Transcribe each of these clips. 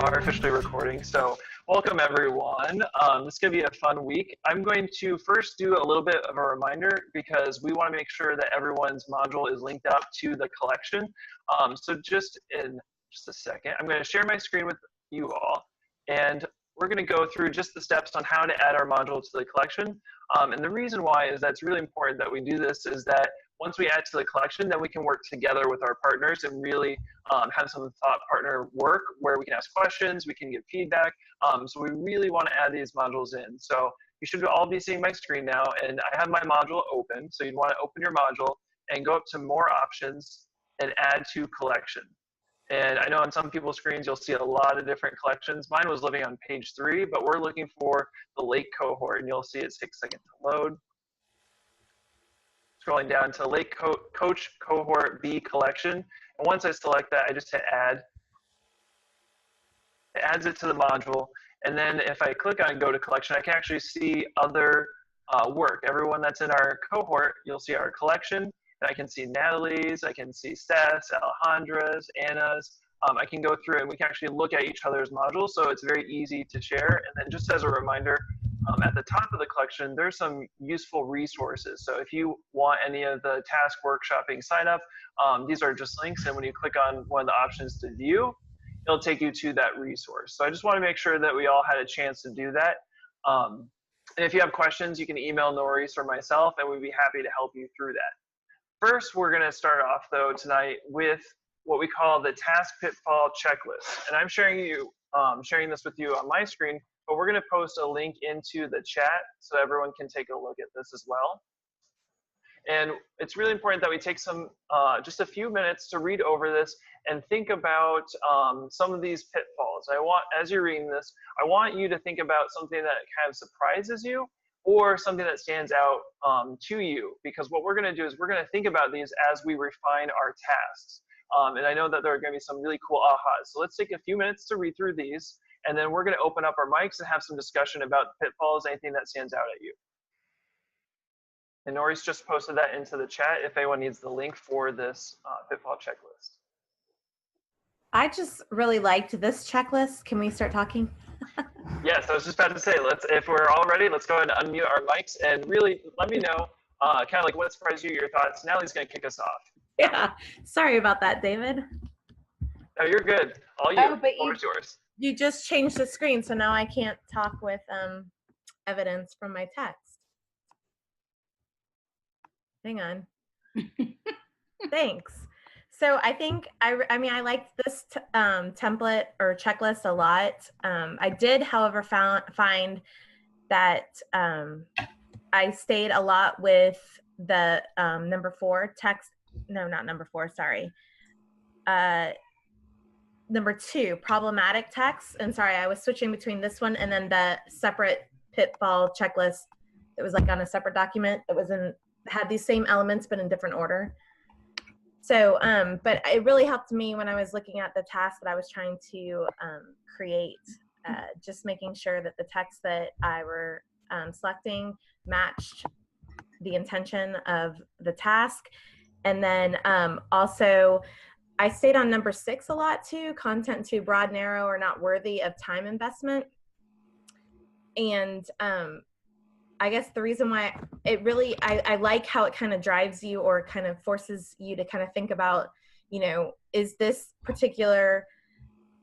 are officially recording. So welcome everyone. This is going to be a fun week. I'm going to first do a little bit of a reminder because we want to make sure that everyone's module is linked up to the collection. So just in just a second, I'm going to share my screen with you all, and we're going to go through just the steps on how to add our module to the collection. And the reason why is that it's really important that we do this is that once we add to the collection, then we can work together with our partners and really have some thought partner work where we can ask questions, we can get feedback. So we really want to add these modules in. So you should all be seeing my screen now, and I have my module open. So you'd want to open your module and go up to more options and add to collection. And I know on some people's screens, you'll see a lot of different collections. Mine was living on page 3, but we're looking for the lake cohort, and you'll see it takes a second to load. Scrolling down to Lake Coach Cohort B collection. And once I select that, I just hit add. It adds it to the module. And then if I click on go to collection, I can actually see other work. Everyone that's in our cohort, you'll see our collection. And I can see Natalie's, I can see Seth's, Alejandra's, Anna's. I can go through and we can actually look at each other's modules. So it's very easy to share. And then just as a reminder, at the top of the collection, there's some useful resources. So if you want any of the task workshopping sign up, these are just links. And when you click on one of the options to view, it'll take you to that resource. So I just want to make sure that we all had a chance to do that. And if you have questions, you can email Norris or myself, and we'd be happy to help you through that. First, we're going to start off, though, tonight with what we call the task pitfall checklist. And I'm sharing this with you on my screen, but we're going to post a link into the chat so everyone can take a look at this as well. And it's really important that we take just a few minutes to read over this and think about some of these pitfalls. As you're reading this, I want you to think about something that kind of surprises you or something that stands out to you, because what we're going to do is we're going to think about these as we refine our tasks. And I know that there are going to be some really cool ahas. So let's take a few minutes to read through these, and then we're going to open up our mics and have some discussion about pitfalls, anything that stands out at you. And Norris just posted that into the chat if anyone needs the link for this pitfall checklist. I just really liked this checklist. Can we start talking? Yes, I was just about to say, if we're all ready, let's go ahead and unmute our mics and really let me know kind of like what surprised you, your thoughts. Natalie's going to kick us off. Yeah, sorry about that, David. No, you're good. All you. Oh, but yours. You just changed the screen, so now I can't talk with evidence from my text. Hang on. Thanks. So I think, I mean, I liked this template or checklist a lot. I did, however, find that I stayed a lot with the number 4 text. No, not number 4, sorry. Number 2, problematic text. And sorry, I was switching between this one and then the separate pitfall checklist that was like on a separate document that had these same elements but in different order. So, but it really helped me when I was looking at the task that I was trying to create, just making sure that the text that I were selecting matched the intention of the task. And then also, I stayed on number 6 a lot too, content too broad, narrow, or not worthy of time investment. And I guess the reason why it really, I like how it kind of drives you or kind of forces you to kind of think about, you know, is this particular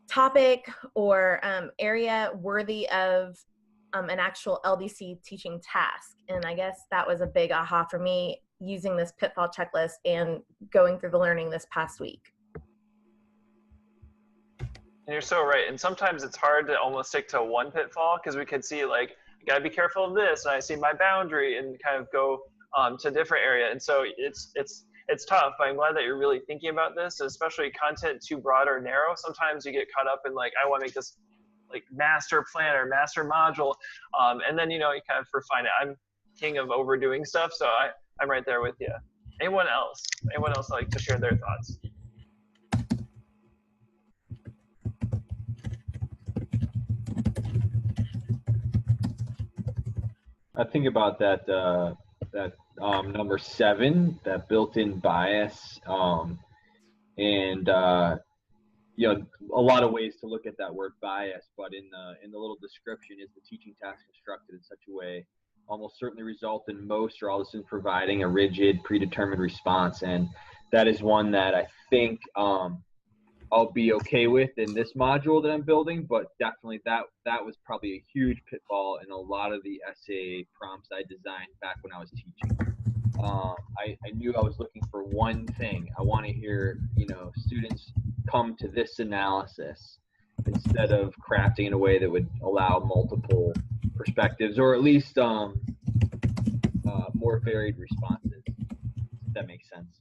topic or area worthy of an actual LDC teaching task? And I guess that was a big aha for me using this pitfall checklist and going through the learning this past week. And you're so right. And sometimes it's hard to almost stick to one pitfall because we could see like, you gotta be careful of this, and I see my boundary, and kind of go to a different area. And so it's tough, but I'm glad that you're really thinking about this, especially content too broad or narrow. Sometimes you get caught up in like, I want to make this like master plan or master module. And then, you know, you kind of refine it. I'm king of overdoing stuff, so I'm right there with you. Anyone else like to share their thoughts? I think about that number 7, that built-in bias, and you know, a lot of ways to look at that word bias, but in the little description, is the teaching task constructed in such a way almost certainly result in most or all the students providing a rigid, predetermined response. And that is one that I think I'll be okay with in this module that I'm building, but definitely that was probably a huge pitfall in a lot of the essay prompts I designed back when I was teaching. I knew I was looking for one thing. I want to hear, you know, students come to this analysis instead of crafting in a way that would allow multiple perspectives, or at least more varied responses, if that makes sense.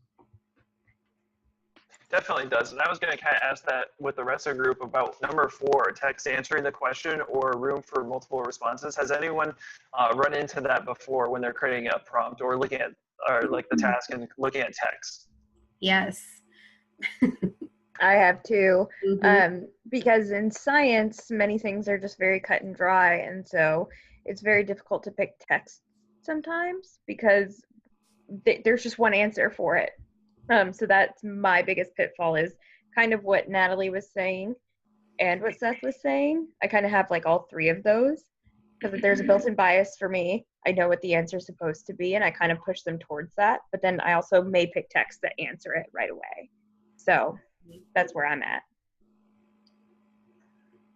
Definitely does. And I was going to kind of ask that with the rest of the group about number 4, text answering the question or room for multiple responses. Has anyone run into that before when they're creating a prompt or looking at like the task and looking at text? Yes. I have too, because in science, many things are just very cut and dry, and so it's very difficult to pick text sometimes because there's just one answer for it. So that's my biggest pitfall, is kind of what Natalie was saying and what Seth was saying. I kind of have like all 3 of those, because if there's a built-in bias for me, I know what the answer is supposed to be, and I kind of push them towards that. But then I also may pick texts that answer it right away. So that's where I'm at.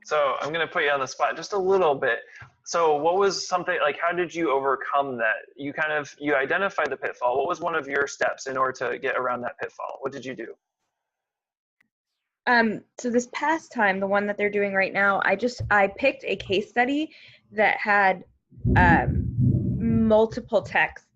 So I'm going to put you on the spot just a little bit. So what was something, like, how did you overcome that? You identified the pitfall. What was one of your steps in order to get around that pitfall? What did you do? So this past time, the one that they're doing right now, I picked a case study that had multiple texts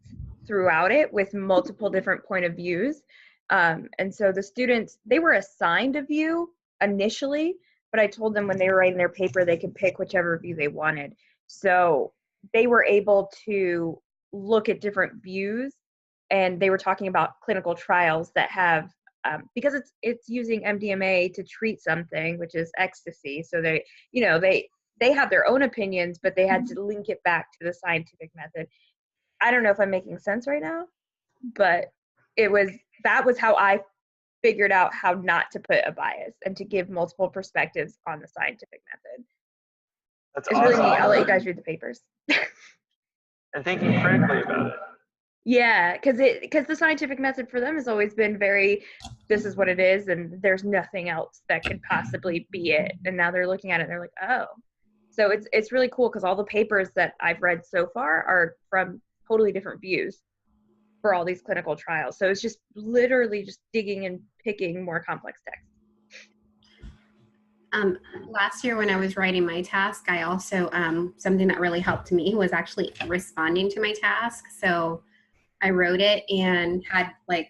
throughout it with multiple different point of views. And so the students, they were assigned a view initially, but I told them when they were writing their paper, they could pick whichever view they wanted. So they were able to look at different views, and they were talking about clinical trials that have, because it's using MDMA to treat something, which is ecstasy. So they have their own opinions, but they had to link it back to the scientific method. I don't know if I'm making sense right now, but that was how I figured out how not to put a bias and to give multiple perspectives on the scientific method. That's It's awesome. really neat. I'll let you guys read the papers. And thinking critically about it. Yeah, because the scientific method for them has always been very, this is what it is, and there's nothing else that could possibly be it. And now they're looking at it and they're like, oh. So it's really cool, because all the papers that I've read so far are from totally different views for all these clinical trials. So it's just literally just digging and picking more complex text. Last year when I was writing my task, I also, something that really helped me was actually responding to my task. So I wrote it and had like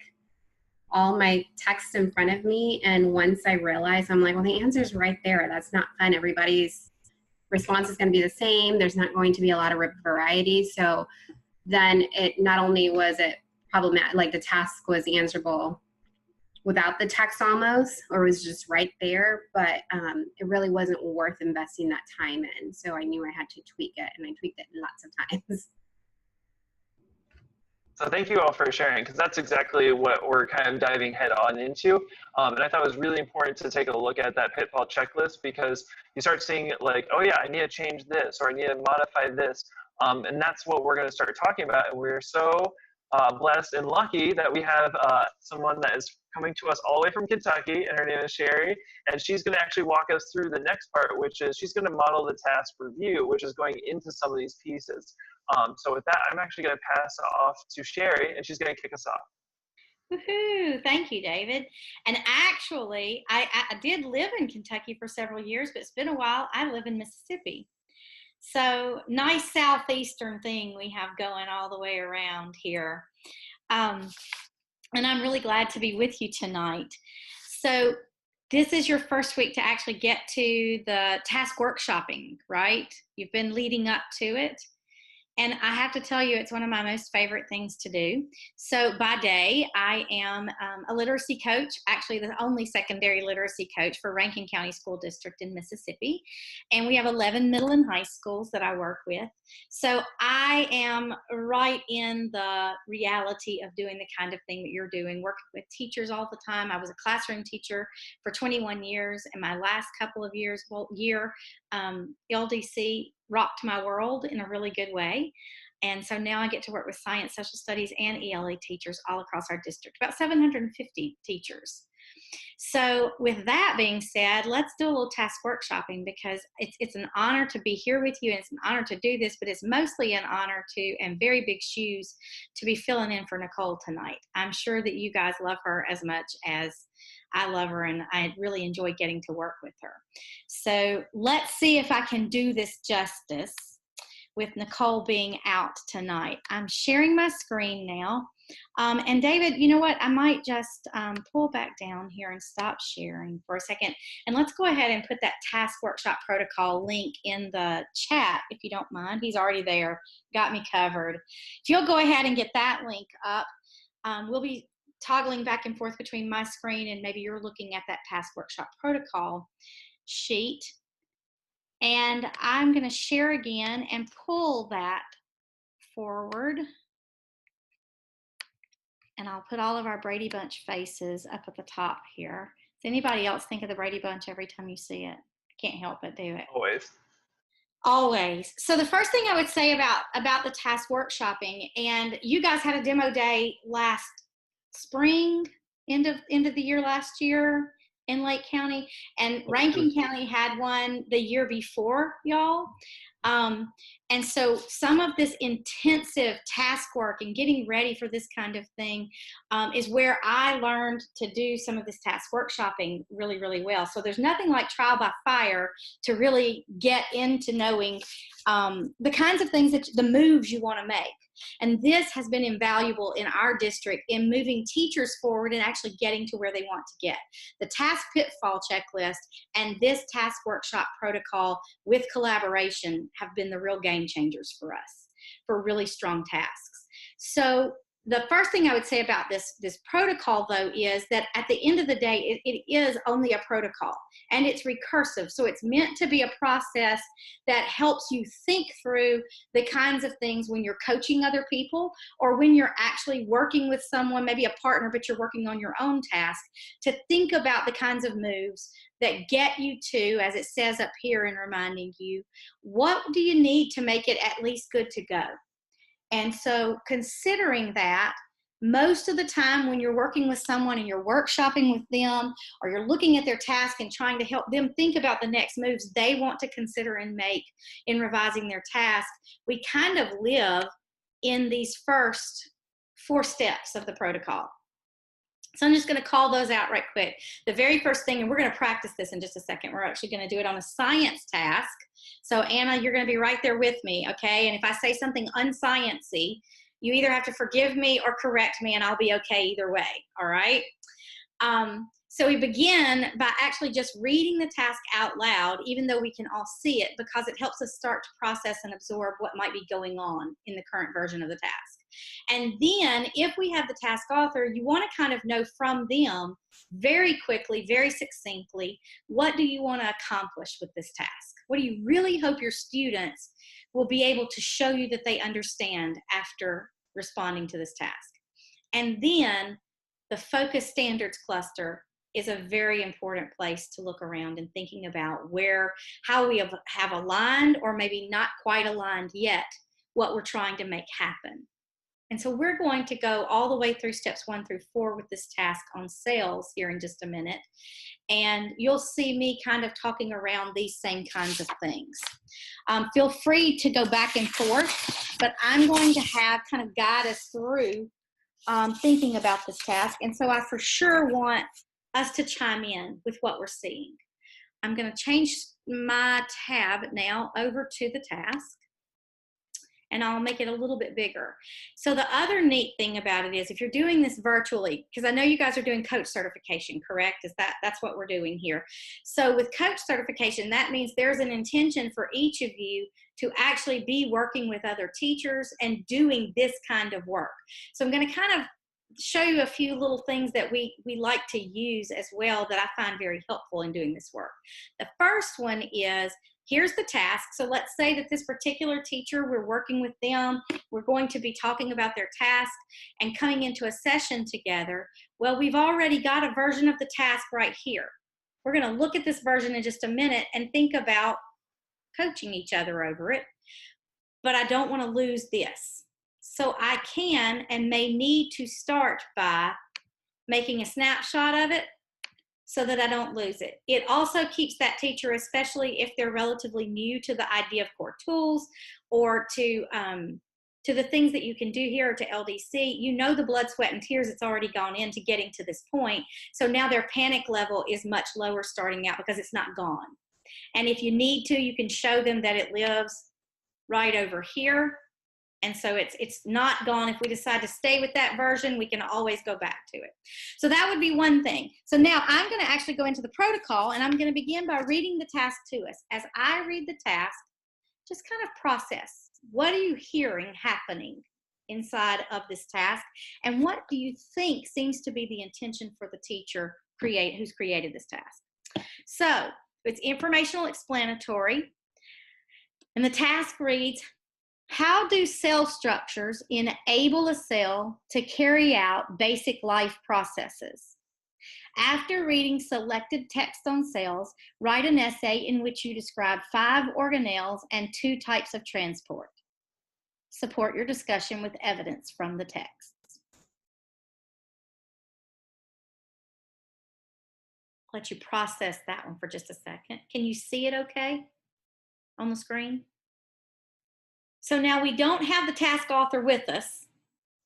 all my text in front of me. And once I realized, I'm like, well, the answer's right there. That's not fun. Everybody's response is going to be the same. There's not going to be a lot of variety. So then it not only was it problematic, like the task was answerable without the text almost, or was just right there, but it really wasn't worth investing that time in. So I knew I had to tweak it, and I tweaked it lots of times. So thank you all for sharing, because that's exactly what we're kind of diving head on into. And I thought it was really important to take a look at that pitfall checklist, because you start seeing it like, oh yeah, I need to change this, or I need to modify this. And that's what we're going to start talking about. And we're so blessed and lucky that we have someone that is coming to us all the way from Kentucky, and her name is Sherry, and she's going to actually walk us through the next part, which is she's going to model the task review, which is going into some of these pieces. So with that, I'm actually going to pass off to Sherry, and she's going to kick us off. Woohoo! Thank you, David. And actually, I did live in Kentucky for several years, but it's been a while. I live in Mississippi. So nice southeastern thing we have going all the way around here. And I'm really glad to be with you tonight. So this is your first week to actually get to the task workshopping, right? You've been leading up to it. And I have to tell you, it's one of my most favorite things to do. So by day, I am a literacy coach, actually the only secondary literacy coach for Rankin County School District in Mississippi. And we have 11 middle and high schools that I work with. So I am right in the reality of doing the kind of thing that you're doing, working with teachers all the time. I was a classroom teacher for 21 years, and my last couple of years, LDC rocked my world in a really good way. And so now I get to work with science, social studies, and ELA teachers all across our district, about 750 teachers. So with that being said, let's do a little task workshopping, because it's an honor to be here with you, and it's an honor to do this, but it's mostly an honor to, and very big shoes to be filling in for Nicole tonight. I'm sure that you guys love her as much as I love her, and I really enjoy getting to work with her. So let's see if I can do this justice with Nicole being out tonight. I'm sharing my screen now. And David, you know what? I might just pull back down here and stop sharing for a second. And let's go ahead and put that task workshop protocol link in the chat, if you don't mind. He's already there, got me covered. If you'll go ahead and get that link up, we'll be toggling back and forth between my screen and maybe you're looking at that task workshop protocol sheet. And I'm going to share again and pull that forward. And I'll put all of our Brady Bunch faces up at the top here. Does anybody else think of the Brady Bunch every time you see it? I can't help but do it. Always. Always. So the first thing I would say about the task workshopping, and you guys had a demo day last spring, end of the year last year in Lake County, and Rankin County had one the year before, y'all. And so some of this intensive task work and getting ready for this kind of thing is where I learned to do some of this task workshopping really, really well. So there's nothing like trial by fire to really get into knowing the kinds of things the moves you want to make. And this has been invaluable in our district in moving teachers forward and actually getting to where they want to get. The task pitfall checklist and this task workshop protocol with collaboration have been the real game changers for us for really strong tasks. So the first thing I would say about this protocol, though, is that at the end of the day, it is only a protocol, and it's recursive. So it's meant to be a process that helps you think through the kinds of things when you're coaching other people or when you're actually working with someone, maybe a partner, but you're working on your own task, to think about the kinds of moves that get you to, as it says up here in reminding you, what do you need to make it at least good to go? And so considering that, most of the time when you're working with someone and you're workshopping with them, or you're looking at their task and trying to help them think about the next moves they want to consider and make in revising their task, we kind of live in these first 4 steps of the protocol. So I'm just going to call those out right quick. The very first thing, and we're going to practice this in just a second. We're actually going to do it on a science task. So Anna, you're going to be right there with me, okay? And if I say something unscience-y, you either have to forgive me or correct me, and I'll be okay either way, all right? So we begin by actually just reading the task out loud, even though we can all see it, because it helps us start to process and absorb what might be going on in the current version of the task. And then if we have the task author, you want to kind of know from them very quickly, very succinctly, what do you want to accomplish with this task? What do you really hope your students will be able to show you that they understand after responding to this task? And then the focus standards cluster is a very important place to look around and thinking about how we have aligned, or maybe not quite aligned yet, what we're trying to make happen. And so we're going to go all the way through steps 1 through 4 with this task on sales here in just a minute. And you'll see me kind of talking around these same kinds of things. Feel free to go back and forth, but I'm going to have kind of guide us through thinking about this task. And so I for sure want us to chime in with what we're seeing. I'm going to change my tab now over to the task. and I'll make it a little bit bigger. So the other neat thing about it is if you're doing this virtually, because I know you guys are doing coach certification, correct? That's what we're doing here. So with coach certification, that means there's an intention for each of you to actually be working with other teachers and doing this kind of work. So I'm going to kind of show you a few little things that we like to use as well that I find very helpful in doing this work. The first one is, here's the task. So let's say that this particular teacher, we're working with them, we're going to be talking about their task and coming into a session together. Well, we've already got a version of the task right here. We're going to look at this version in just a minute and think about coaching each other over it, but I don't want to lose this. So I can and may need to start by making a snapshot of it so that I don't lose it. It also keeps that teacher, especially if they're relatively new to the idea of core tools or to the things that you can do here, to LDC, you know the blood, sweat, and tears that's already gone into getting to this point. So now their panic level is much lower starting out because it's not gone. And if you need to, you can show them that it lives right over here. And so it's not gone. If we decide to stay with that version, we can always go back to it. So that would be one thing. So now I'm going to actually go into the protocol, and I'm going to begin by reading the task to us. As I read the task, just kind of process. What are you hearing happening inside of this task? And what do you think seems to be the intention for the teacher who's created this task? So it's informational explanatory. And the task reads, how do cell structures enable a cell to carry out basic life processes? After reading selected text on cells, write an essay in which you describe 5 organelles and 2 types of transport. Support your discussion with evidence from the text. Let you process that one for just a second. Can you see it okay on the screen? So now we don't have the task author with us.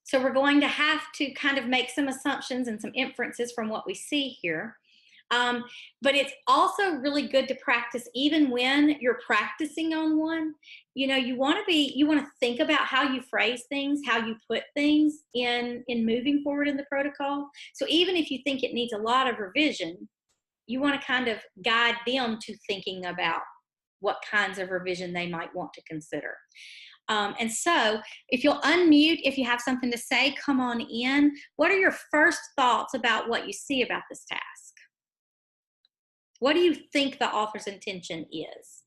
So we're going to have to kind of make some assumptions and some inferences from what we see here. But it's also really good to practice even when you're practicing on one. You know, you want to think about how you phrase things, how you put things in moving forward in the protocol. So even if you think it needs a lot of revision, you want to kind of guide them to thinking about what kinds of revision they might want to consider. And so if you'll unmute, if you have something to say, come on in. What are your first thoughts about what you see about this task? What do you think the author's intention is?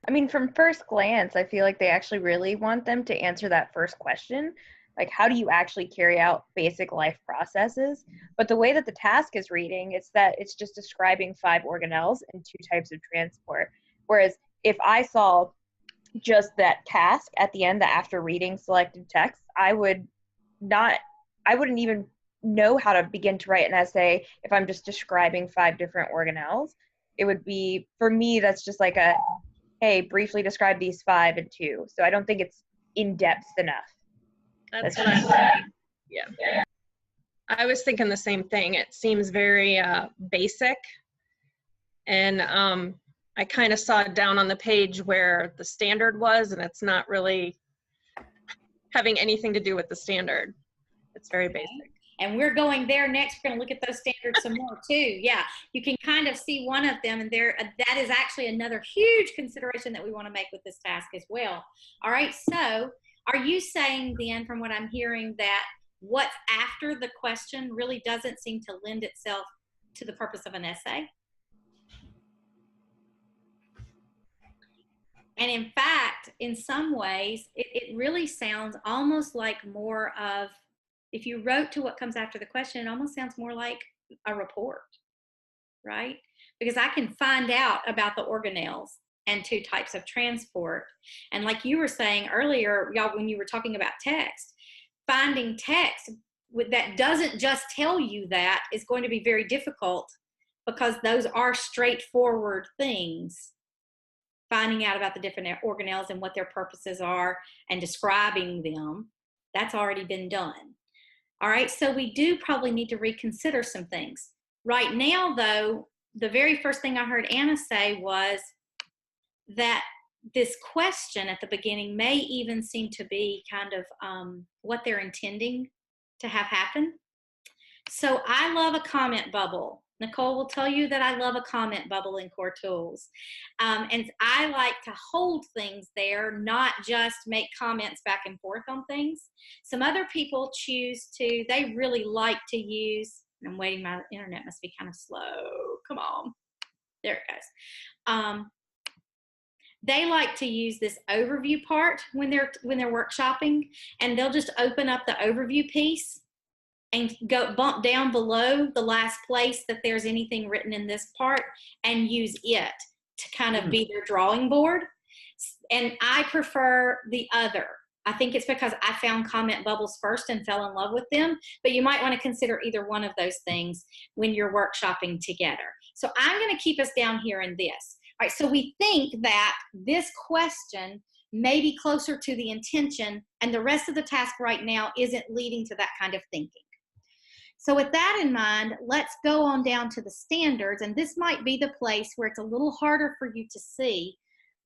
I mean, from first glance, I feel like they actually really want them to answer that first question. Like, how do you actually carry out basic life processes? But the way that the task is reading, it's that it's just describing 5 organelles and 2 types of transport. Whereas if I saw just that task at the end, after reading selected text, I wouldn't even know how to begin to write an essay if I'm just describing 5 different organelles. It would be, for me, that's just like a, hey, briefly describe these 5 and 2. So I don't think it's in-depth enough. That's what I'm yeah. I was thinking the same thing. It seems very basic. And I kind of saw it down on the page where the standard was, and it's not really having anything to do with the standard. It's very basic. And we're going there next. We're going to look at those standards some more too. Yeah, you can kind of see one of them, and that is actually another huge consideration that we want to make with this task as well. All right, so are you saying then, from what I'm hearing, that what's after the question really doesn't seem to lend itself to the purpose of an essay? And in fact, in some ways, it really sounds almost like more of, if you wrote to what comes after the question, it almost sounds more like a report, right? Because I can find out about the organelles and 2 types of transport. And like you were saying earlier, y'all, when you were talking about text, finding text that doesn't just tell you that is going to be very difficult, because those are straightforward things. Finding out about the different organelles and what their purposes are and describing them, that's already been done. All right, so we do probably need to reconsider some things. Right now, though, the very first thing I heard Anna say was, that this question at the beginning may even seem to be kind of what they're intending to have happen. So I love a comment bubble. Nicole will tell you that I love a comment bubble in Core Tools. And I like to hold things there, not just make comments back and forth on things. Some other people choose to, they really like to use, I'm waiting, my internet must be kind of slow. Come on. There it goes. They like to use this overview part when they're workshopping, and they'll just open up the overview piece and go bump down below the last place that there's anything written in this part and use it to kind of be their drawing board. And I prefer the other. I think it's because I found comment bubbles first and fell in love with them, but you might want to consider either one of those things when you're workshopping together. So I'm going to keep us down here in this. All right, so we think that this question may be closer to the intention, and the rest of the task right now isn't leading to that kind of thinking. So with that in mind, let's go on down to the standards, and this might be the place where it's a little harder for you to see.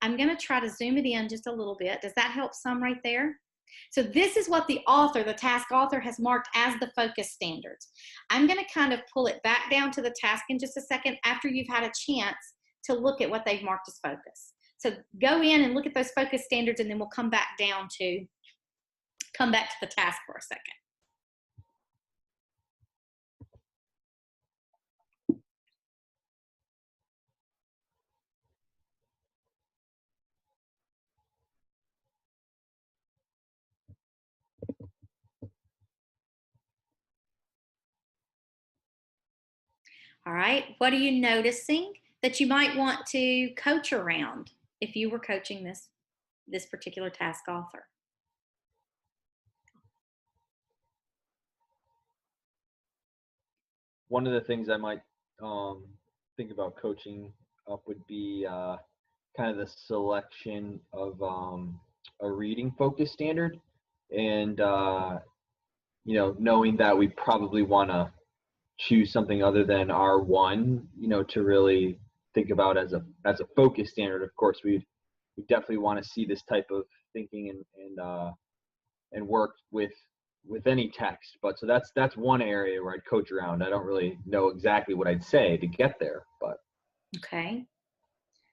I'm going to try to zoom it in just a little bit. Does that help some right there? So this is what the author, the task author, has marked as the focus standards. I'm going to kind of pull it back down to the task in just a second after you've had a chance to look at what they've marked as focus. So go in and look at those focus standards, and then we'll come back to the task for a second. All right, what are you noticing that you might want to coach around if you were coaching this particular task author? One of the things I might think about coaching up would be kind of the selection of a reading focus standard, and you know, knowing that we probably want to choose something other than R1, you know, to really think about as a focus standard. Of course, we definitely want to see this type of thinking and work with any text. But so that's one area where I'd coach around. I don't really know exactly what I'd say to get there, but okay,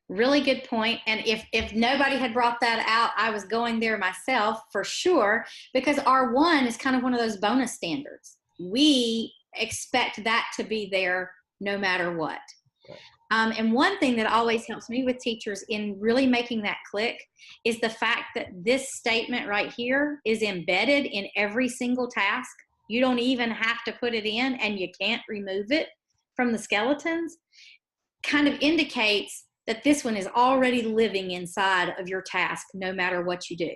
really good point. And if nobody had brought that out, I was going there myself for sure, because R1 is kind of one of those bonus standards. We expect that to be there no matter what. And one thing that always helps me with teachers in really making that click is the fact that this statement right here is embedded in every single task. You don't even have to put it in, and you can't remove it from the skeletons. Kind of indicates that this one is already living inside of your task no matter what you do.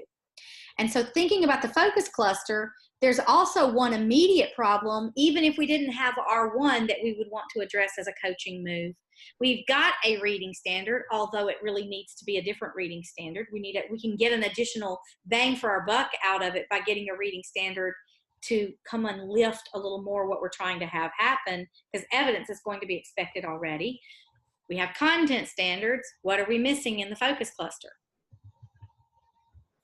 And so thinking about the focus cluster, there's also one immediate problem, even if we didn't have R1, that we would want to address as a coaching move. We've got a reading standard, although it really needs to be a different reading standard. We can get an additional bang for our buck out of it by getting a reading standard to come and lift a little more what we're trying to have happen, because evidence is going to be expected already. We have content standards. What are we missing in the focus cluster?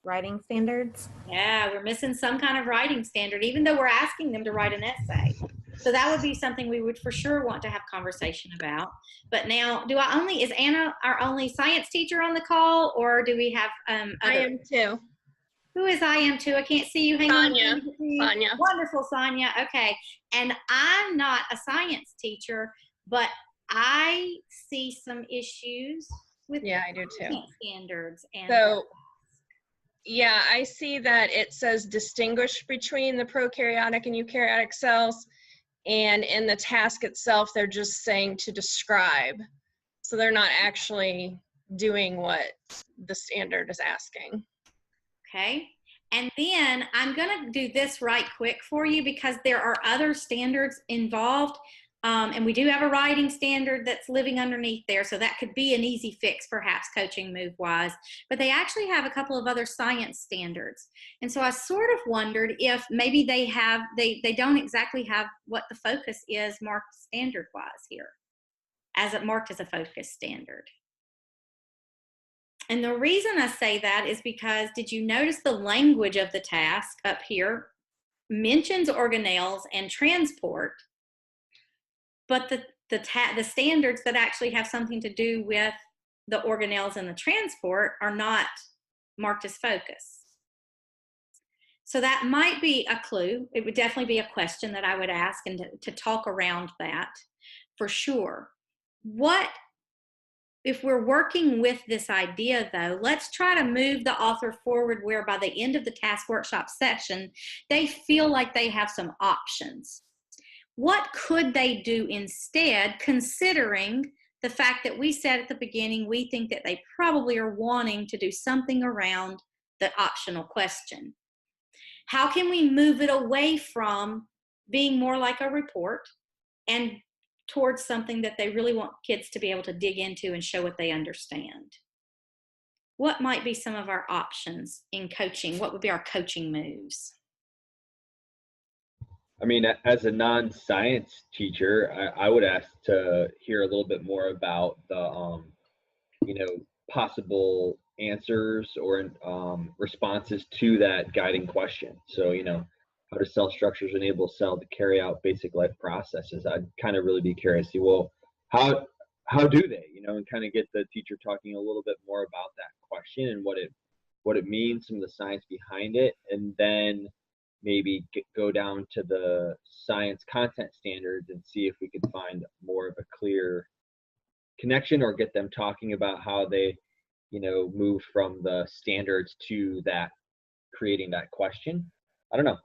Writing standards. Yeah, we're missing some kind of writing standard, even though we're asking them to write an essay. So that would be something we would for sure want to have conversation about. But now, is Anna our only science teacher on the call, or do we have other? I am too. Who is I am too? I can't see you. Hang Sonia. on. Sonia. Wonderful, Sonia. Okay. And I'm not a science teacher, but I see some issues with I do too. Standards. And So, yeah, I see that it says distinguish between the prokaryotic and eukaryotic cells. And in the task itself, they're just saying to describe. So they're not actually doing what the standard is asking. okay. And then I'm going to do this right quick for you, because there are other standards involved. And we do have a writing standard that's living underneath there. So that could be an easy fix, perhaps coaching move wise. But they actually have a couple of other science standards. And so I sort of wondered if maybe they don't exactly have what the focus is marked standard wise here, as it marked as a focus standard. And the reason I say that is because, did you notice the language of the task up here mentions organelles and transport, but the standards that actually have something to do with the organelles and the transport are not marked as focus. So that might be a clue. It would definitely be a question that I would ask, and to talk around that for sure. What if we're working with this idea, though? Let's try to move the author forward where by the end of the task workshop section, they feel like they have some options. What could they do instead, considering the fact that we said at the beginning we think that they probably are wanting to do something around the optional question? How can we move it away from being more like a report and towards something that they really want kids to be able to dig into and show what they understand? What might be some of our options in coaching? What would be our coaching moves? I mean, as a non-science teacher, I would ask to hear a little bit more about the, possible answers or responses to that guiding question. So, how do cell structures enable a cell to carry out basic life processes? I'd kind of really be curious to see, well, how do they, and kind of get the teacher talking a little bit more about that question and what it means, some of the science behind it, and then maybe go down to the science content standards and see if we could find more of a clear connection, or get them talking about how they, move from the standards to that, creating that question. I don't know.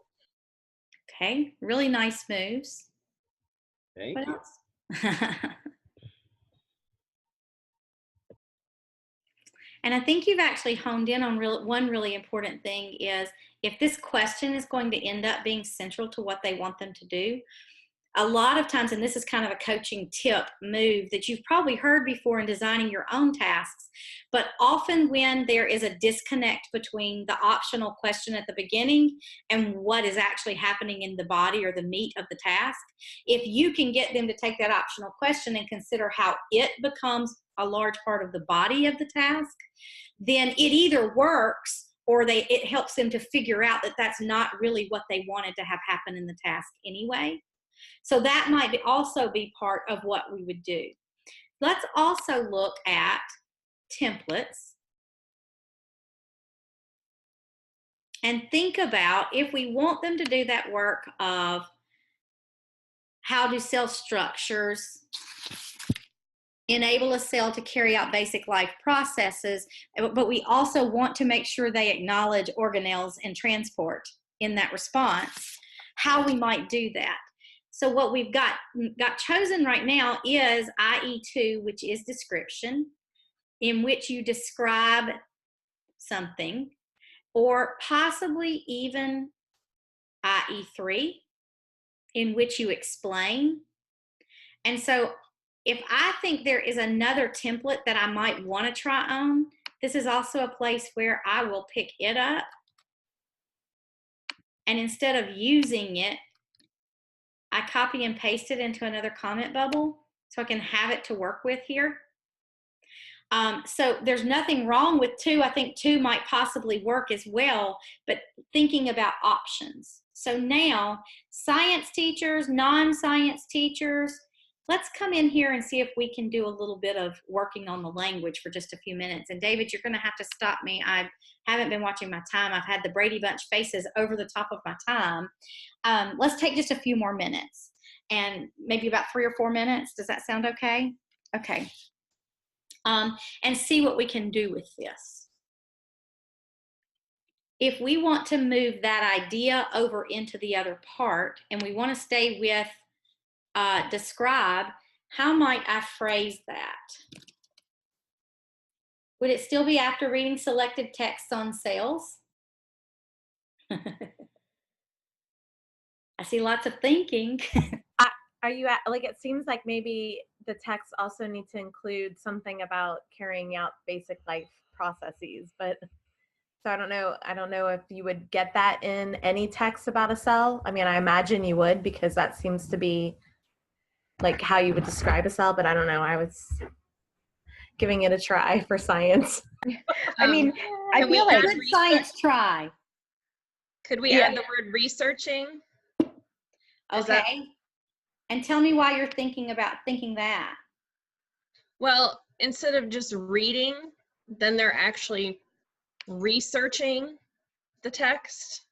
Okay, really nice moves. Thank What you. else? And I think you've actually honed in on one really important thing is, if this question is going to end up being central to what they want them to do, a lot of times, and this is kind of a coaching tip move that you've probably heard before in designing your own tasks, but often when there is a disconnect between the optional question at the beginning and what is actually happening in the body or the meat of the task, if you can get them to take that optional question and consider how it becomes a large part of the body of the task, then it either works or it helps them to figure out that that's not really what they wanted to have happen in the task anyway. So that might also be part of what we would do. Let's also look at templates and think about, if we want them to do that work of how do cell structures enable a cell to carry out basic life processes, but we also want to make sure they acknowledge organelles and transport in that response, how we might do that. So what we've got chosen right now is IE2, which is description, in which you describe something, or possibly even IE3, in which you explain. And so if I think there is another template that I might want to try on, this is also a place where I will pick it up. And instead of using it, I copy and paste it into another comment bubble so I can have it to work with here. So there's nothing wrong with 2. I think 2 might possibly work as well, but thinking about options. So now, science teachers, non-science teachers, let's come in here and see if we can do a little bit of working on the language for just a few minutes. And David, you're going to have to stop me. I haven't been watching my time. I've had the Brady Bunch faces over the top of my time. Let's take just a few more minutes, and maybe about 3 or 4 minutes. Does that sound okay? Okay. And see what we can do with this. If we want to move that idea over into the other part, and we want to stay with describe, how might I phrase that? Would it still be after reading selected texts on sales? I see lots of thinking. Are you at, like, it seems like maybe the text also need to include something about carrying out basic life processes, but so I don't know if you would get that in any text about a cell. I mean, I imagine you would, because that seems to be like how you would describe a cell, but I don't know. giving it a try for science. I mean, I Can we feel like add Good science try. Could we Yeah. add the word researching? Is Okay. that- And tell me why you're thinking that. Well, instead of just reading, then they're actually researching the text.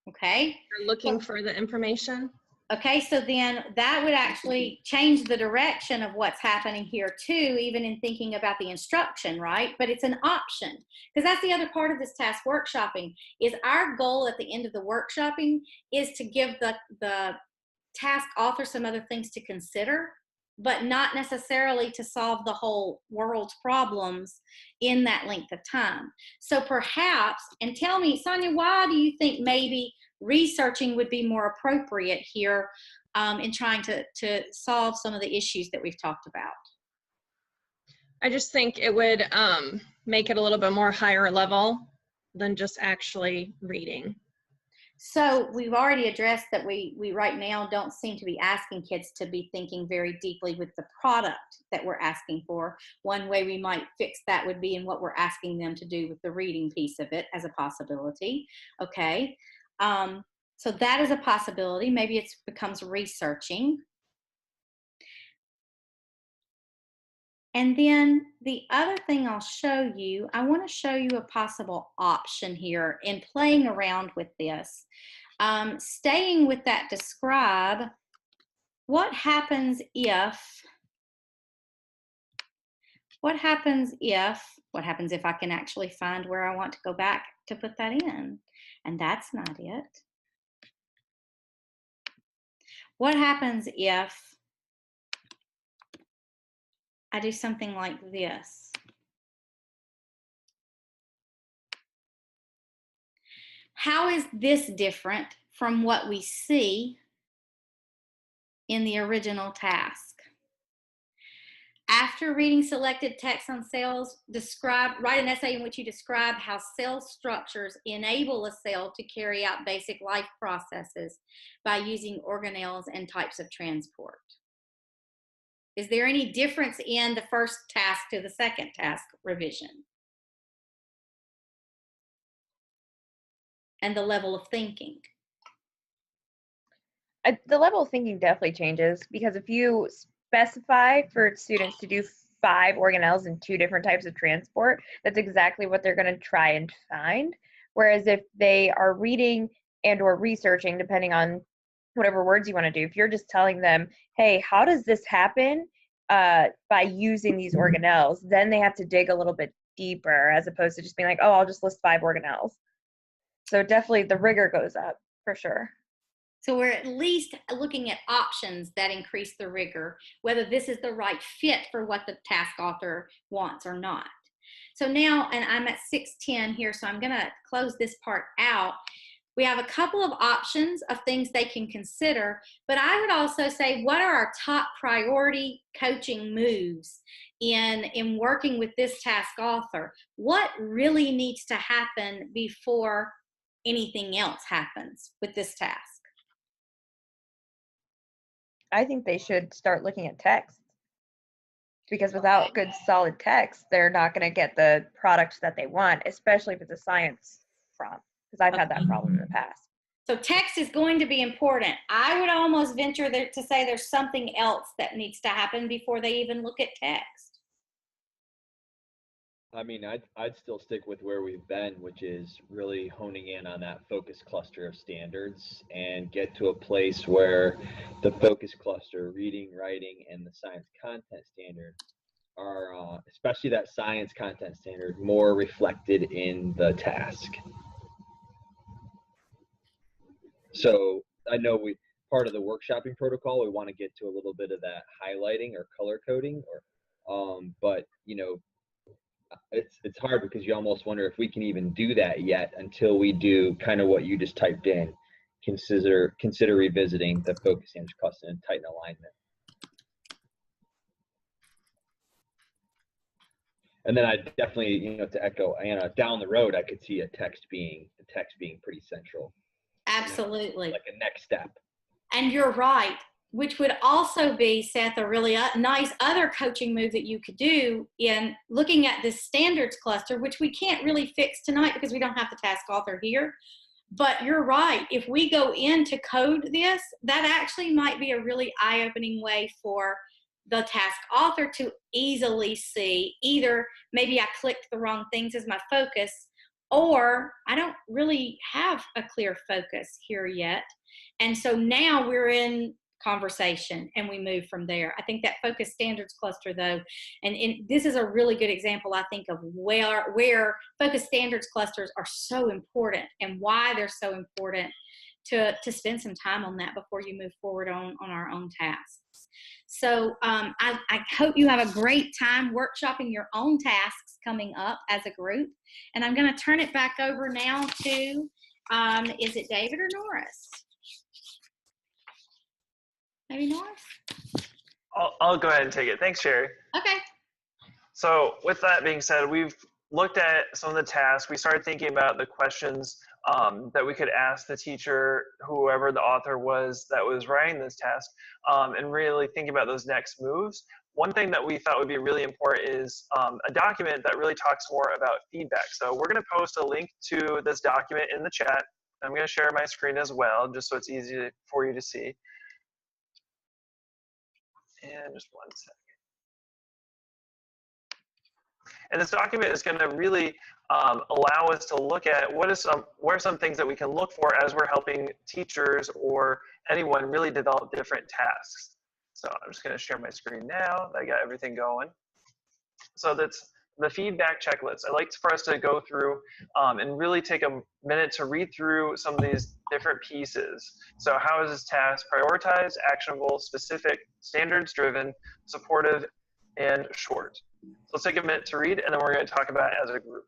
Okay. They're looking for the information. Okay, so then that would actually change the direction of what's happening here too, even in thinking about the instruction, right? But it's an option, because that's the other part of this task workshopping, is our goal at the end of the workshopping is to give the task author some other things to consider, but not necessarily to solve the whole world's problems in that length of time. So perhaps, and tell me, Sonia, why do you think maybe researching would be more appropriate here in trying to solve some of the issues that we've talked about? I just think it would make it a little bit more higher level than just actually reading. So we've already addressed that we right now don't seem to be asking kids to be thinking very deeply with the product that we're asking for. One way we might fix that would be in what we're asking them to do with the reading piece of it as a possibility. Okay. So that is a possibility. Maybe it becomes researching. And then the other thing I'll show you, I want to show you a possible option here in playing around with this. Staying with that describe, what happens if I can actually find where I want to go back to put that in? And that's not it. What happens if I do something like this? How is this different from what we see in the original task? After reading selected text on cells, write an essay in which you describe how cell structures enable a cell to carry out basic life processes by using organelles and types of transport. Is there any difference in the first task to the second task revision? And the level of thinking? the level of thinking definitely changes, because if you specify for students to do 5 organelles and 2 different types of transport, that's exactly what they're going to try and find. Whereas if they are reading and or researching, depending on whatever words you want to do, if you're just telling them, hey, how does this happen by using these organelles, then they have to dig a little bit deeper, as opposed to just being like, oh, I'll just list 5 organelles. So definitely the rigor goes up for sure. So we're at least looking at options that increase the rigor, whether this is the right fit for what the task author wants or not. So now, and I'm at 6:10 here, so I'm gonna close this part out. We have a couple of options of things they can consider, but I would also say, what are our top priority coaching moves in working with this task author? What really needs to happen before anything else happens with this task? I think they should start looking at text, because without good solid text, they're not going to get the product that they want, especially if it's a science prompt, because I've had that problem in the past. So text is going to be important. I would almost venture there to say there's something else that needs to happen before they even look at text. I mean, I'd still stick with where we've been, which is really honing in on that focus cluster of standards and get to a place where the focus cluster, reading, writing, and the science content standard are, especially that science content standard, more reflected in the task. So I know part of the workshopping protocol, we want to get to a little bit of that highlighting or color coding, or but you know, it's hard because you almost wonder if we can even do that yet until we do kind of what you just typed in. Consider revisiting the focus standards cluster and tighten alignment. And then I definitely, to echo Anna, down the road, I could see the text being pretty central. Absolutely. Like a next step. And you're right. which would also be, Seth, a really nice other coaching move that you could do in looking at this standards cluster, which we can't really fix tonight because we don't have the task author here. But you're right. If we go in to code this, that actually might be a really eye-opening way for the task author to easily see either maybe I clicked the wrong things as my focus, or I don't really have a clear focus here yet. And so now we're in conversation and we move from there. I think that focus standards cluster though, and this is a really good example, I think, of where focus standards clusters are so important and why they're so important to spend some time on that before you move forward on our own tasks. So I hope you have a great time workshopping your own tasks coming up as a group. And I'm going to turn it back over now to, is it David or Norris? Maybe Norris? I'll go ahead and take it. Thanks, Sherry. Okay. So with that being said, we've looked at some of the tasks. We started thinking about the questions that we could ask the teacher, whoever the author was that was writing this task, and really think about those next moves. One thing that we thought would be really important is a document that really talks more about feedback. So we're going to post a link to this document in the chat. I'm going to share my screen as well, just so it's easy for you to see. And just one second. And this document is going to really allow us to look at what are some things that we can look for as we're helping teachers or anyone really develop different tasks. So I'm just going to share my screen now. I got everything going. So that's the feedback checklist. I'd like for us to go through and really take a minute to read through some of these different pieces. So how is this task prioritized, actionable, specific, standards-driven, supportive, and short? So let's take a minute to read, and then we're going to talk about it as a group.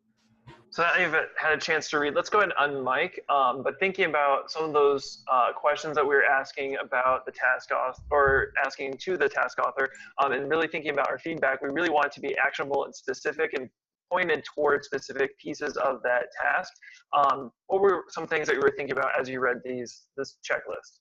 So now you've had a chance to read, let's go ahead and unmic. But thinking about some of those questions that we were asking about the task author, or asking to the task author, and really thinking about our feedback, we really want it to be actionable and specific and pointed towards specific pieces of that task. What were some things that you were thinking about as you read this checklist?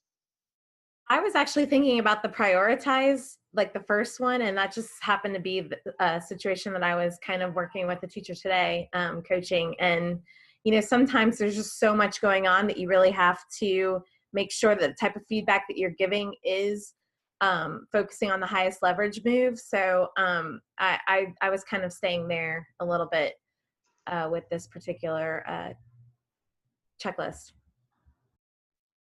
I was actually thinking about the prioritize, like the first one, and that just happened to be a situation that I was kind of working with a teacher today, coaching. And, you know, sometimes there's just so much going on that you really have to make sure that the type of feedback that you're giving is focusing on the highest leverage move. So I was kind of staying there a little bit with this particular checklist.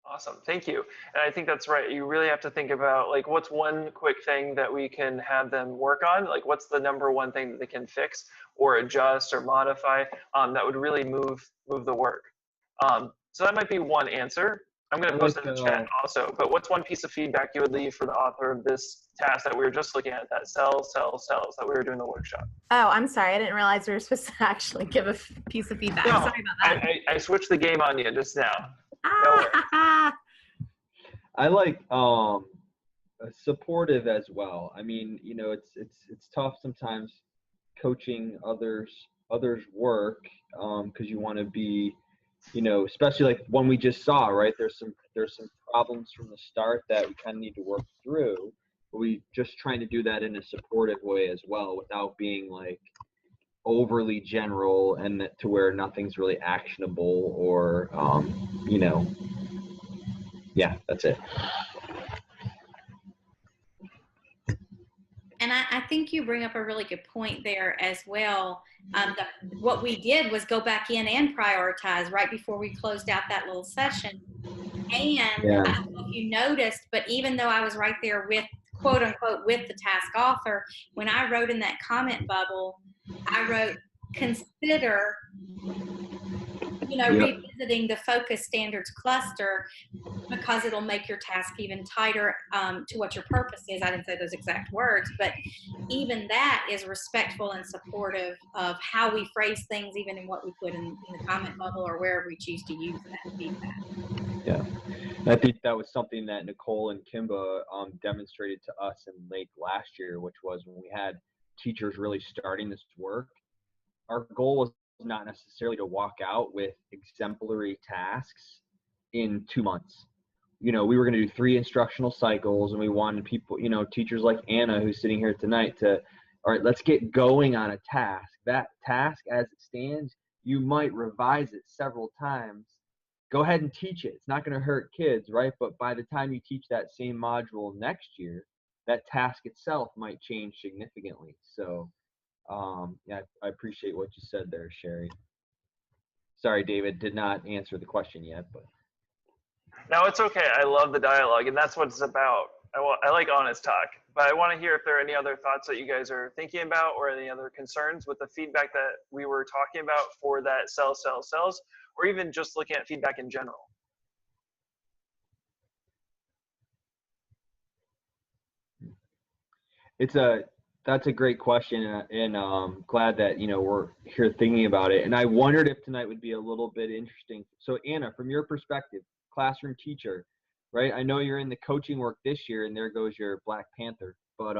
Awesome, thank you. And I think that's right. You really have to think about, like, what's one quick thing that we can have them work on? Like, what's the number one thing that they can fix or adjust or modify that would really move the work? So that might be one answer. I'm going to post it in the chat also. But what's one piece of feedback you would leave for the author of this task that we were just looking at, that cells that we were doing the workshop? Oh, I'm sorry. I didn't realize we were supposed to actually give a piece of feedback. No, sorry about that. I switched the game on you just now. I like supportive as well. I mean, you know, it's tough sometimes coaching others work because you want to be, you know, especially like one we just saw, right? There's some problems from the start that we kind of need to work through, but we just trying to do that in a supportive way as well, without being like overly general and to where nothing's really actionable or you know. Yeah, that's it. And I think you bring up a really good point there as well. What we did was go back in and prioritize right before we closed out that little session. And I don't know if you noticed, but even though I was right there with, quote unquote, with the task author, when I wrote in that comment bubble, I wrote, consider, you know, revisiting the focus standards cluster, because it'll make your task even tighter to what your purpose is. I didn't say those exact words, but even that is respectful and supportive of how we phrase things, even in what we put in the comment bubble or wherever we choose to use that feedback. Yeah, and I think that was something that Nicole and Kimba demonstrated to us in late last year, which was when we had teachers really starting this work. Our goal was not necessarily to walk out with exemplary tasks in 2 months. you know, we were going to do 3 instructional cycles, and we wanted people, you know, teachers like Anna, who's sitting here tonight, to, all right, let's get going on a task. That task as it stands, you might revise it several times. Go ahead and teach it. It's not going to hurt kids, right? But by the time you teach that same module next year, that task itself might change significantly. So, yeah, I appreciate what you said there, Sherry. Sorry, David, did not answer the question yet, but. No, it's okay. I love the dialogue, and that's what it's about. I like honest talk, but I want to hear if there are any other thoughts that you guys are thinking about or any other concerns with the feedback that we were talking about for that cells, or even just looking at feedback in general. That's a great question, and glad that, you know, we're here thinking about it. And I wondered if tonight would be a little bit interesting. So Anna, from your perspective, classroom teacher, right? I know you're in the coaching work this year, and there goes your Black Panther. But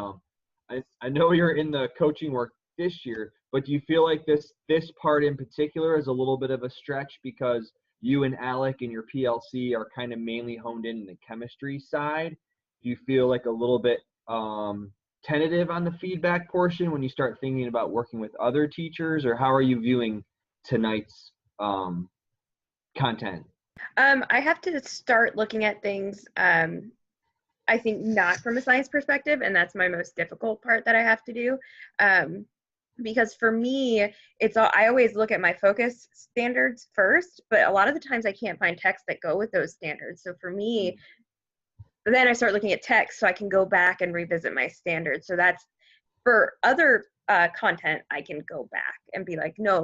I know you're in the coaching work this year, but do you feel like this part in particular is a little bit of a stretch because you and Alec and your PLC are kind of mainly honed in the chemistry side? Do you feel like a little bit tentative on the feedback portion when you start thinking about working with other teachers, or how are you viewing tonight's content? I have to start looking at things, I think not from a science perspective, and that's my most difficult part that I have to do. Because for me, I always look at my focus standards first, but a lot of the times I can't find texts that go with those standards. So for me, then I start looking at text so I can go back and revisit my standards. So that's for other content, I can go back and be like, no,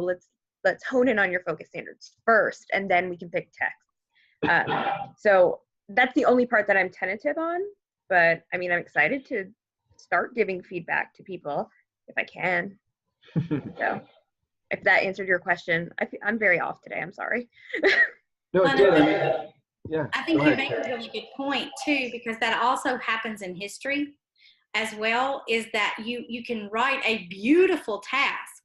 let's hone in on your focus standards first, and then we can pick text. So that's the only part that I'm tentative on, but I mean, I'm excited to start giving feedback to people if I can. So if that answered your question, I'm very off today. I'm sorry. No, it did. Yeah. I think you make a really good point too, because that also happens in history as well, is that you can write a beautiful task,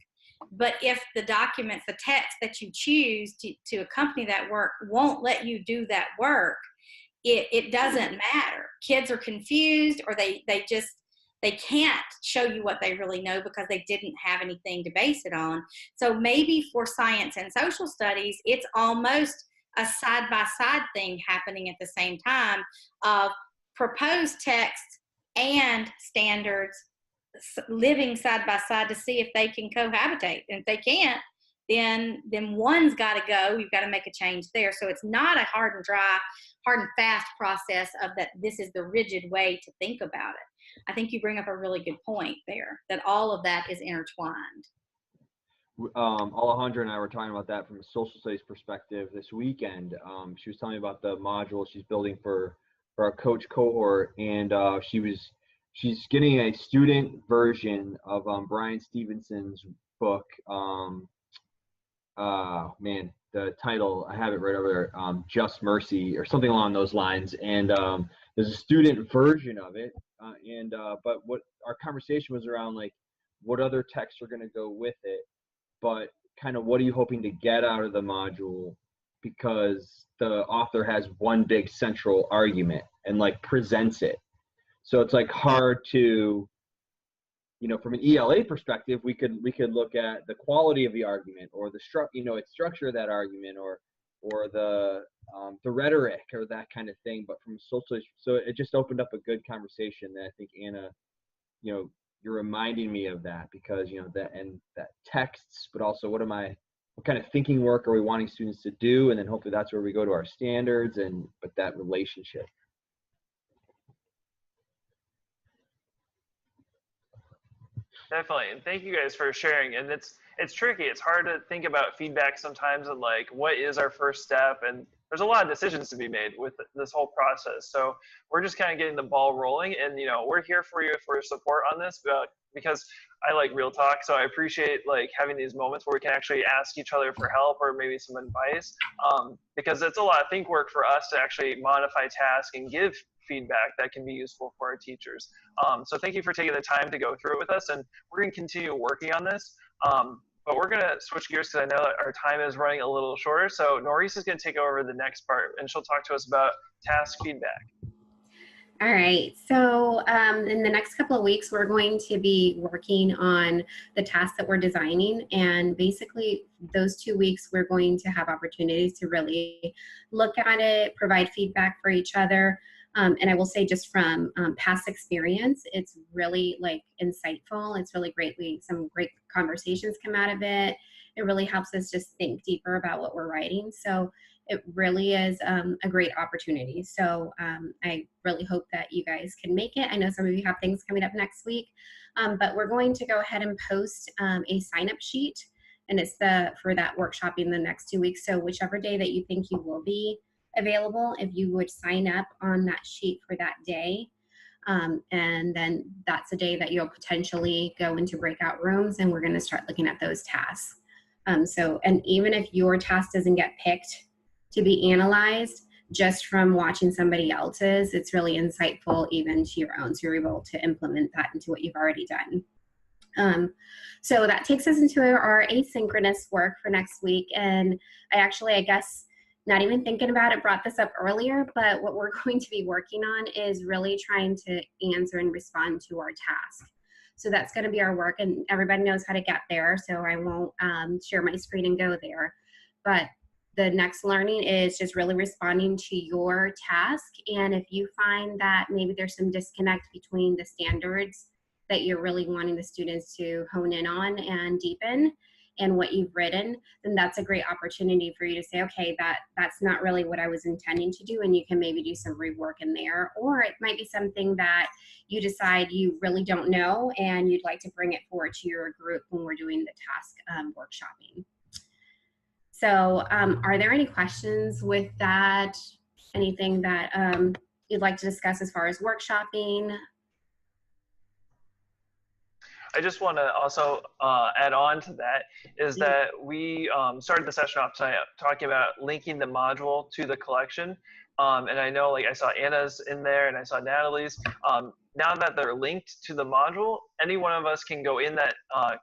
but if the documents, the text that you choose to accompany that work won't let you do that work, it doesn't matter. Kids are confused, or they can't show you what they really know because they didn't have anything to base it on. So maybe for science and social studies, it's almost a side-by-side thing happening at the same time of proposed text and standards living side by side to see if they can cohabitate. And if they can't, then one's got to go. You've got to make a change there. So it's not a hard and fast process of that this is the rigid way to think about it. I think you bring up a really good point there, that all of that is intertwined. Alejandra and I were talking about that from a social studies perspective this weekend. She was telling me about the module she's building for our coach cohort, and she's getting a student version of Brian Stevenson's book. The title, I have it right over there, Just Mercy or something along those lines. And there's a student version of it. But what our conversation was around, like, what other texts are going to go with it, but kind of what are you hoping to get out of the module, because the author has one big central argument and like presents it. So it's like hard to, you know, from an ELA perspective, we could look at the quality of the argument, or the its structure of that argument, or the rhetoric, or that kind of thing. But from social, so it just opened up a good conversation that I think, Anna, you know, you're reminding me of that, because, you know, that texts, but also what kind of thinking work are we wanting students to do, and then hopefully that's where we go to our standards, but that relationship. Definitely, and thank you guys for sharing. And it's tricky. It's hard to think about feedback sometimes, and like, what is our first step? And there's a lot of decisions to be made with this whole process. So we're just kind of getting the ball rolling, and, you know, we're here for you for support on this, because I like real talk. So I appreciate like having these moments where we can actually ask each other for help or maybe some advice, because it's a lot of think work for us to actually modify tasks and give feedback that can be useful for our teachers. So thank you for taking the time to go through it with us, and we're going to continue working on this. but we're going to switch gears because I know that our time is running a little shorter. So Norris is going to take over the next part, and she'll talk to us about task feedback. All right, so in the next couple of weeks, we're going to be working on the tasks that we're designing. And basically, those 2 weeks, we're going to have opportunities to really look at it, provide feedback for each other. And I will say, just from past experience, it's really like insightful. It's really great. Some great conversations come out of it. It really helps us just think deeper about what we're writing. So it really is a great opportunity. So I really hope that you guys can make it. I know some of you have things coming up next week, but we're going to go ahead and post a sign-up sheet, and it's for that workshopping the next 2 weeks. So whichever day that you think you will be available, if you would sign up on that sheet for that day, and then that's a day that you'll potentially go into breakout rooms, and we're going to start looking at those tasks. And even if your task doesn't get picked to be analyzed just from watching somebody else's, it's really insightful even to your own. So you're able to implement that into what you've already done. So that takes us into our asynchronous work for next week. And I guess, not even thinking about it, brought this up earlier, but what we're going to be working on is really trying to answer and respond to our task. So that's going to be our work, and everybody knows how to get there, so I won't share my screen and go there. But the next learning is just really responding to your task. And if you find that maybe there's some disconnect between the standards that you're really wanting the students to hone in on and deepen and what you've written, then that's a great opportunity for you to say, okay, that's not really what I was intending to do, and you can maybe do some rework in there. Or it might be something that you decide you really don't know and you'd like to bring it forward to your group when we're doing the task workshopping. So are there any questions with that? Anything that you'd like to discuss as far as workshopping? I just want to also add on to that is that we started the session off tonight talking about linking the module to the collection. And I know, like, I saw Anna's in there and I saw Natalie's. Now that they're linked to the module, any one of us can go in that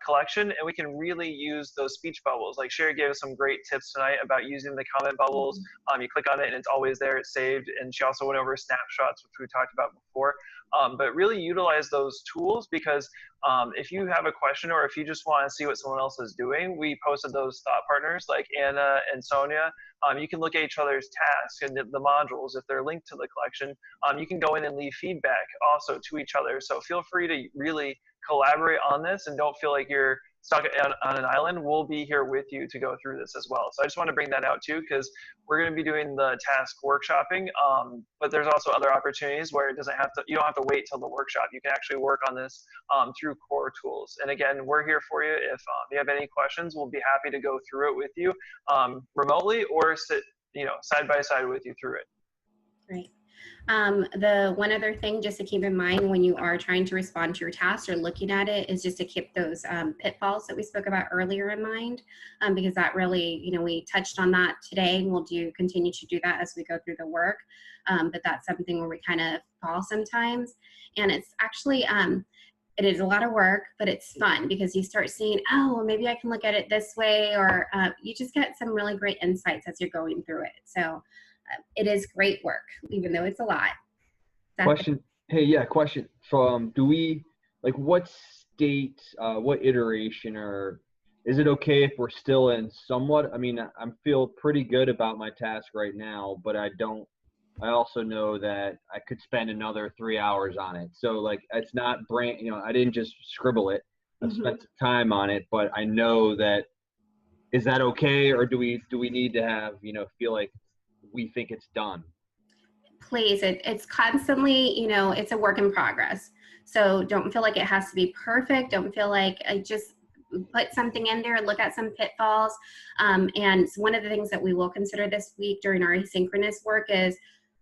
collection and we can really use those speech bubbles. Like Sherry gave us some great tips tonight about using the comment bubbles. You click on it and it's always there, it's saved. And she also went over snapshots, which we talked about before. But really utilize those tools, because if you have a question or if you just want to see what someone else is doing, we posted those thought partners like Anna and Sonia. You can look at each other's tasks and the modules. If they're linked to the collection, you can go in and leave feedback also to each other. So feel free to really collaborate on this and don't feel like you're stuck on an island. We'll be here with you to go through this as well. So I just want to bring that out too, because we're going to be doing the task workshopping, but there's also other opportunities where it doesn't have to, you don't have to wait till the workshop. You can actually work on this through core tools. And again, we're here for you. If you have any questions, we'll be happy to go through it with you remotely or sit, side by side with you through it. Great. The one other thing just to keep in mind when you are trying to respond to your task or looking at it is just to keep those pitfalls that we spoke about earlier in mind, because that really, we touched on that today, and we'll continue to do that as we go through the work. But that's something where we kind of fall sometimes, and it's actually it is a lot of work, but it's fun because you start seeing, oh, well, maybe I can look at it this way, or you just get some really great insights as you're going through it. So it is great work, even though it's a lot. Question. Hey, yeah, question. Do we, like, what state, what iteration, or is it okay if we're still in somewhat? I mean, I feel pretty good about my task right now, but I also know that I could spend another 3 hours on it. So, like, it's not I didn't just scribble it. I've spent some time on it, but I know that, is that okay? Or do we need to have, feel like we think it's done? Please, it's constantly, it's a work in progress. So don't feel like it has to be perfect. Don't feel like I just put something in there, look at some pitfalls. And one of the things that we will consider this week during our asynchronous work is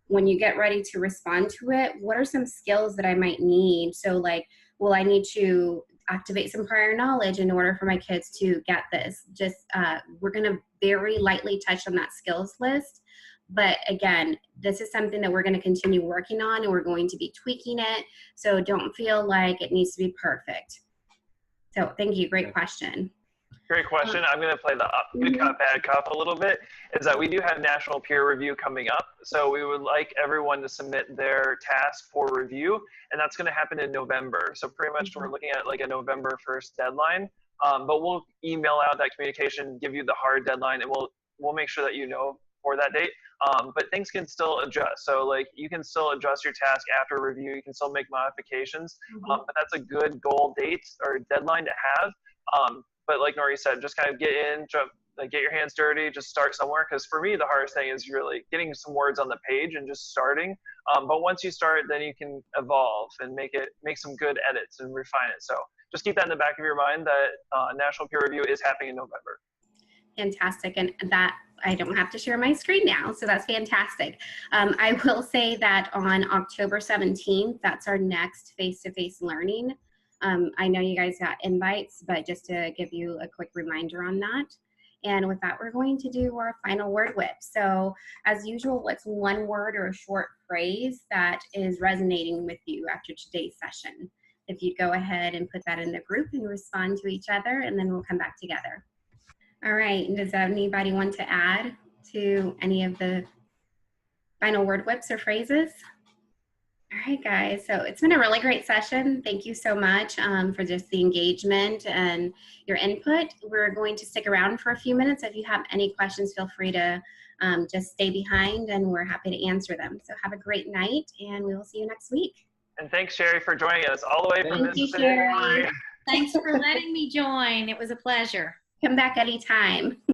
when you get ready to respond to it, what are some skills that I might need? So like, will I need to activate some prior knowledge in order for my kids to get this? Just, we're going to very lightly touch on that skills list. But again, this is something that we're going to continue working on, and we're going to be tweaking it. So don't feel like it needs to be perfect. So thank you. Great question. Great question. I'm going to play the good cop, bad cop a little bit, is that we do have national peer review coming up. So we would like everyone to submit their task for review, and that's going to happen in November. So pretty much we're looking at like a November 1st deadline, but we'll email out that communication, give you the hard deadline, and we'll make sure that you know for that date. But things can still adjust. So like you can still adjust your task after review. You can still make modifications, but that's a good goal date or deadline to have. But like Nori said, just kind of get in, get your hands dirty, just start somewhere. Because for me, the hardest thing is really getting some words on the page and just starting. But once you start, then you can evolve and make some good edits and refine it. So just keep that in the back of your mind that national peer review is happening in November. Fantastic. And that I don't have to share my screen now, so that's fantastic. I will say that on October 17th, that's our next face-to-face learning. I know you guys got invites, but just to give you a quick reminder on that. And with that, we're going to do our final word whip. So as usual, it's one word or a short phrase that is resonating with you after today's session. If you go ahead and put that in the group and respond to each other, and then we'll come back together. All right, and does anybody want to add to any of the final word whips or phrases? All right, guys, so it's been a really great session. Thank you so much for just the engagement and your input. We're going to stick around for a few minutes. If you have any questions, feel free to just stay behind and we're happy to answer them. So have a great night and we will see you next week. And thanks, Sherry, for joining us all the way from Thank you, Mississippi. Sherry. Thanks for letting me join. It was a pleasure. Come back anytime.